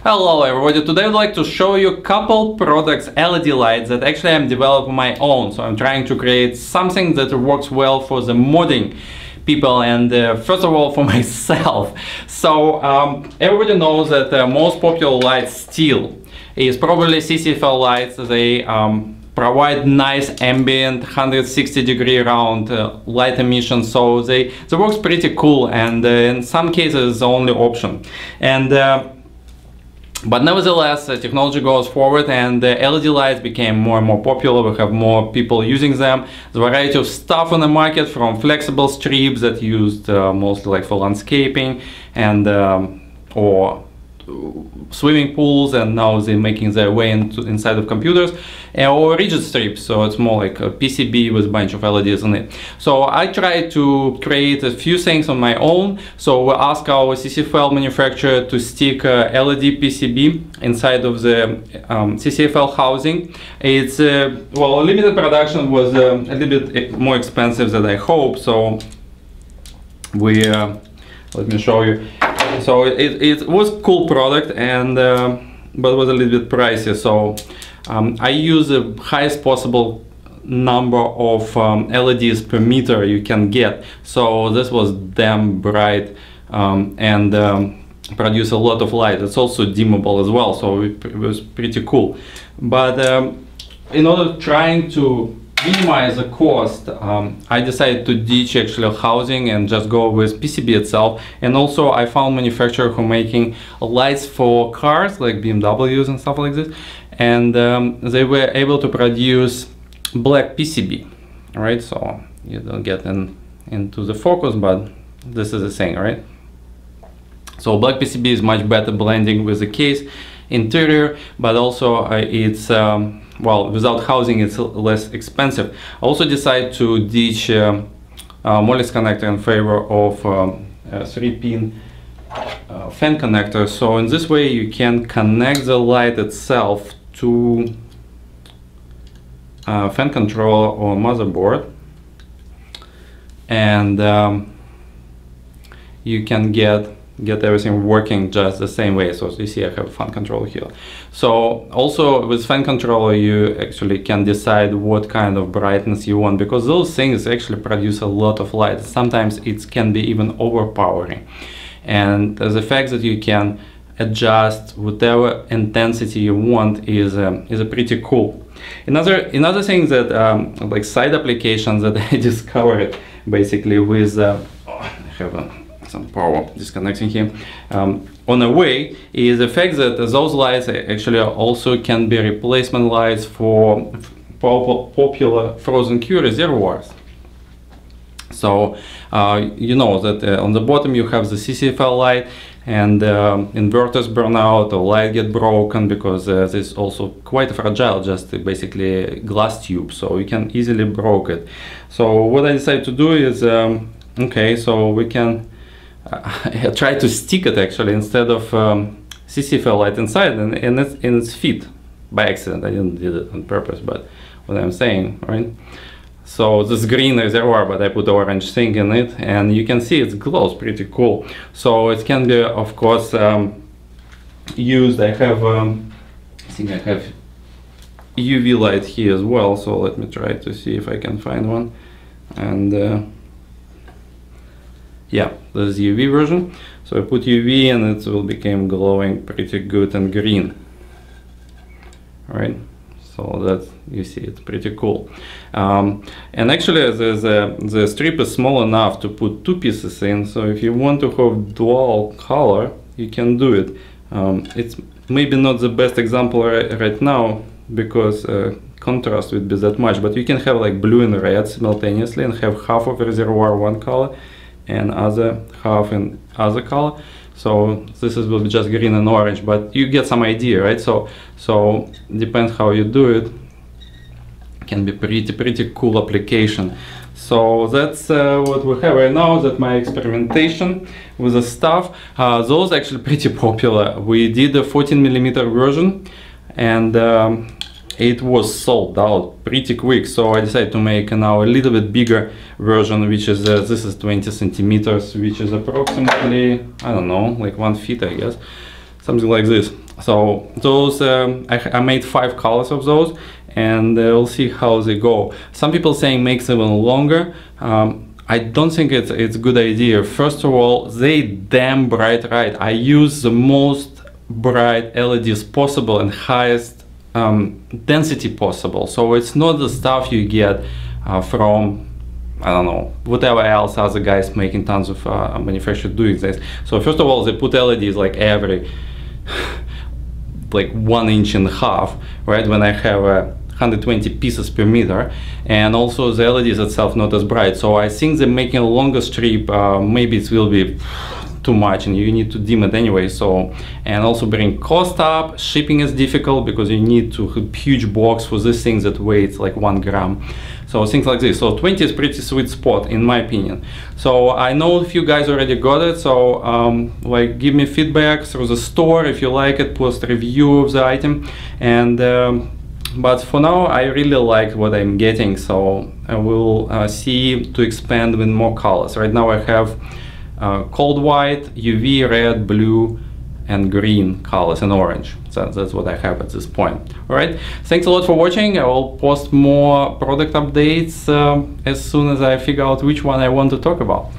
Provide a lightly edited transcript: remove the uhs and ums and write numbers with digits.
Hello everybody, today I'd like to show you a couple products, LED lights that actually I'm developing my own. So I'm trying to create something that works well for the modding people and first of all for myself. So everybody knows that the most popular light still is probably CCFL lights. They provide nice ambient 160-degree round light emission, so they works pretty cool, and in some cases the only option. And but nevertheless, technology goes forward and LED lights became more and more popular. We have more people using them. There's a variety of stuff on the market, from flexible strips that used mostly like for landscaping and or swimming pools, and now they're making their way inside of computers, or rigid strips, so it's more like a PCB with a bunch of LEDs on it. So I tried to create a few things on my own. So we asked our CCFL manufacturer to stick a LED PCB inside of the CCFL housing. It's well, limited production was a little bit more expensive than I hoped, so we let me show you. So it was a cool product, and but it was a little bit pricey. So I use the highest possible number of LEDs per meter you can get. So this was damn bright and produce a lot of light. It's also dimmable as well, so it was pretty cool. But in order trying to minimize the cost, I decided to ditch actually housing and just go with PCB itself. And also I found manufacturers who are making lights for cars like BMWs and stuff like this, and they were able to produce black PCB, right? So you don't get into the focus, but this is the thing, right? So black PCB is much better blending with the case interior, but also it's well, without housing it's less expensive. I also decided to ditch Mollis connector in favor of a 3-pin fan connector. So in this way you can connect the light itself to fan controller or motherboard, and you can get everything working just the same way. So you see I have a fan controller here. So also with fan controller you actually can decide what kind of brightness you want, because those things actually produce a lot of light. Sometimes it can be even overpowering, and the fact that you can adjust whatever intensity you want is pretty cool. Another thing that like side applications that I discovered basically with I have some power disconnecting here on the way, is the fact that those lights actually also can be replacement lights for popular FrozenQ reservoirs. So you know that on the bottom you have the CCFL light, and inverters burn out or light get broken, because this is also quite fragile, just basically a glass tube, so you can easily break it. So what I decided to do is okay, so we can I tried to stick it actually instead of CCFL light inside, and it's fit by accident. I didn't do it on purpose, but what I'm saying, right? So this green reservoir, but I put orange thing in it, and you can see it glows pretty cool. So it can be, of course, used. I have I think I have UV light here as well, so let me try to see if I can find one. And yeah, this is the UV version. So I put UV and it will become glowing pretty good and green. All right, so that you see it's pretty cool. And actually the strip is small enough to put two pieces in, so if you want to have dual color you can do it. It's maybe not the best example right now, because contrast would be that much, but you can have like blue and red simultaneously and have half of the reservoir one color and other half in other color. So this will be just green and orange, but you get some idea, right? So depends how you do it. Can be pretty cool application. So that's what we have right now. That's my experimentation with the stuff. Those actually pretty popular. We did a 14mm version, and it was sold out pretty quick, so I decided to make now a little bit bigger version, which is this is 20 centimeters, which is approximately, I don't know, like 1 feet, I guess, something like this. So those, I made 5 colors of those, and we'll see how they go. Some people saying makes them longer. I don't think it's a good idea. First of all, they damn bright, right? I use the most bright LEDs possible and highest density possible. So it's not the stuff you get from, I don't know, whatever else other guys making tons of manufacturers doing this. So first of all, they put LEDs like every like 1.5 inches, right? When I have 120 pieces per meter, and also the LEDs itself not as bright. So I think they're making a longer strip. Maybe it will be too much, and you need to dim it anyway. So, and also bring cost up. Shipping is difficult because you need to have huge box for these things that weighs like 1 gram. So things like this. So 20 is pretty sweet spot in my opinion. So I know a few guys already got it. So like give me feedback through the store if you like it. Post a review of the item. And but for now I really like what I'm getting. So I will see to expand with more colors. Right now I have cold white, UV, red, blue, and green colors, and orange. So that's what I have at this point. All right, thanks a lot for watching. I will post more product updates as soon as I figure out which one I want to talk about.